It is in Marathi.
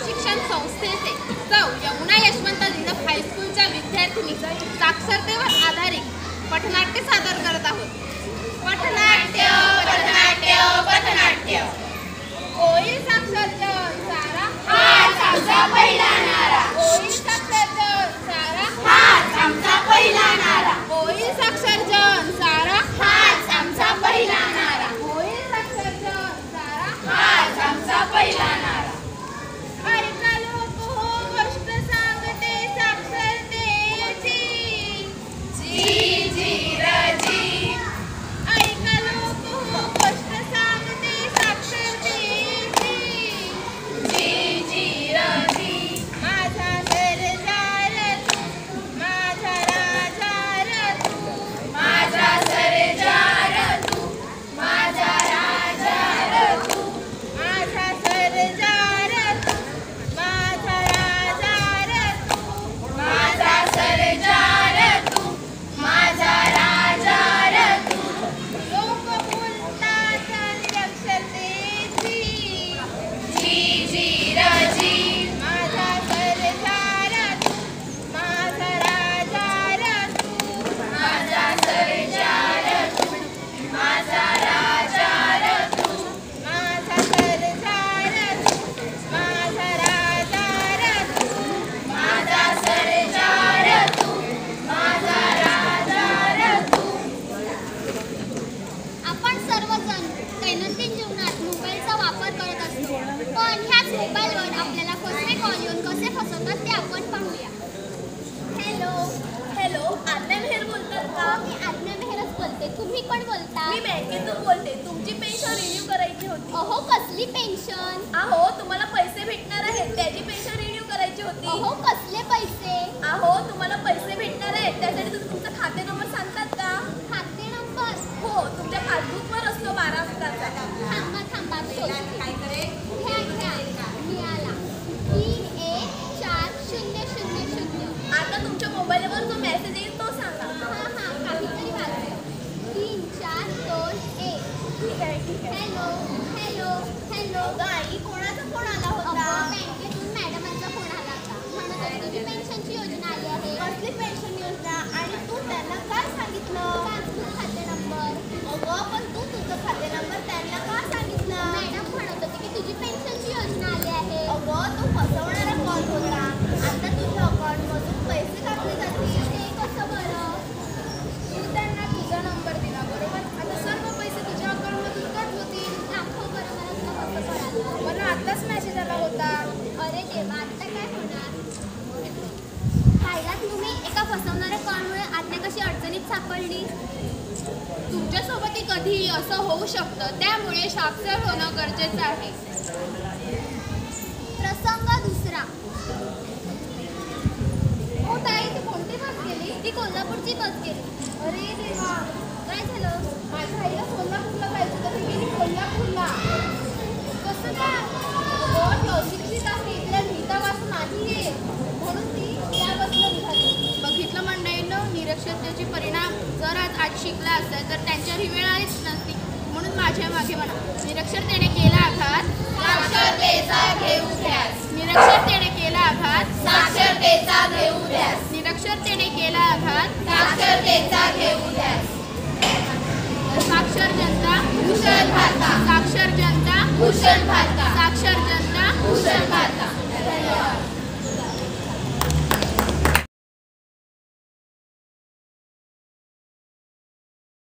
शिक्षण संस्थेचे सौ यमुना यशवंत निलम हायस्कूलच्या विद्यार्थिनी साक्षरतेवर आधारित पथनाट्य सादर करत आहोत। पथनाट्य पथनाट्य पथनाट्य। होईल साक्षर जन सारा, हाच आमचा पहिला नारा। होईल साक्षर जन सारा, हाच आमचा पहिला नारा। होईल साक्षर जन सारा, हाच आमचा पहिला नारा। होईल साक्षर जन सारा, हाच आमचा पहिला नारा। ऐका लोक हो गोष्ट सांगते साक्षरतेची, जी जी रजी। ऐका लोक हो गोष्ट सांगते साक्षरतेची, जी जी रजी। माझा सरदार तू, माझा राजा तू, माझा सरदार तू, माझा राजा तू, माझा सरदार तू, माझा राजा तू, माझा सरदार तू, माझा राजा तू। लोक बोलतात साक्षरतेची, जी जी रजी। माझा सरदार तू, माझा राजा तू, माझा सरदार तू, माझा राजा तू, माझा सरदार तू, माझा राजा तू, माझा सरदार तू, माझा राजा तू। आपण सर्वजण दैनंदिन जीवनात मोबाईलचा वापर करत असतो, पण ह्याच मोबाईलवर आपल्याला कसले कॉल येऊन कसे फसवतात ते आपण पाहूया। हॅलो हॅलो, आज्ञा मेहर बोलतात का? मी आज्ञा मेहरच बोलते, तुम्ही कोण बोलता? मी बँकेतून बोलते, तुमची पेन्शन रिन्यू करायची होती। अहो कसली पेन्शन? अहो तुम्हाला पैसे भेटणार आहेत, त्याची पेन्शन रिन्यू करायची होती। अहो कसले पैसे? अहो तुम्हाला पैसे भेटणार आहेत, त्यासाठी तुम्ही तुमचा खाते नंबर सांगतात का? खाते नंबर? हो, तुमच्या पासबुकवर असतो 12 अंकाचा। थांबा थांबा, काय करेल? घ्या मिळाला 3140000। आता तुमच्या मोबाईलवर जो मेसेज येईल तो सांगा। हां काहीतरी वाजलं। 3421। ठीक आहे। Hello hello hello. अगं आई, कोणाचा फोन आला होता? अगं, बँकेतून मॅडमांचा फोन आला होता, म्हणत होती तुझी पेन्शनची योजना आली आहे। कसली पेन्शन योजना? आणि तू त्यांना काय सांगितलं? पासबुक खाते नंबर। अगं पण तू तुझं खाते नंबर त्यांना का सांगितलं? मॅडम म्हणत होती की तुझी पेन्शनची योजना आली आहे। अगं तो फसवणारा कॉल होता। आता तुझ्या अकाउंटमधून पैसे कापले जातील। ते कसं बरं? तू त्यांना तुझा नंबर दिला बरोबर, आता सर्व पैसे तुझ्या अकाउंटमधून कट होतील। दाखव बरं मला तुला कसं कळालं? मला आताच मेसेज आला होता। अरे देवा, आता काय होणार? पाहिलात तुम्ही, एका फसवणाऱ्या कॉलमुळे आज्ञा कशी अडचणीत सापडली। तुमच्यासोबतही कधीही असं होऊ शकतं, त्यामुळे साक्षर होणं गरजेचं आहे। प्रसंग दुसरा। हो ताई, ती कोणती बस गेली? ती कोल्हापूरची बस गेली। अरे देवा, काय झालं? माझ्या आईला सोलापूरला जायचं तर ती गेली कोल्हापूरला। कसं काय? अगं, ती अशिक्षित आहे, तिला लिहिता वाचता नाही येत, म्हणून ती त्या बसला निघाली। बघितलं मंडळींनो, निरक्षरतेचे परिणाम जर आज शिकला असेल तर त्यांच्यावर ही वेळ आलीच नसती। म्हणून माझ्या मागे म्हणा, निरक्षरतेने केला आघात, साक्षरतेचा घेऊ ध्यास। निरक्षरतेने केला आघात, साक्षरतेचा घेऊ ध्यास। निरक्षरतेने केला आघात, साक्षरतेचा घेऊ ध्यास। साक्षर जनता कुशल भारता, साक्षर जनता कुशल भारता। साक्षर जनता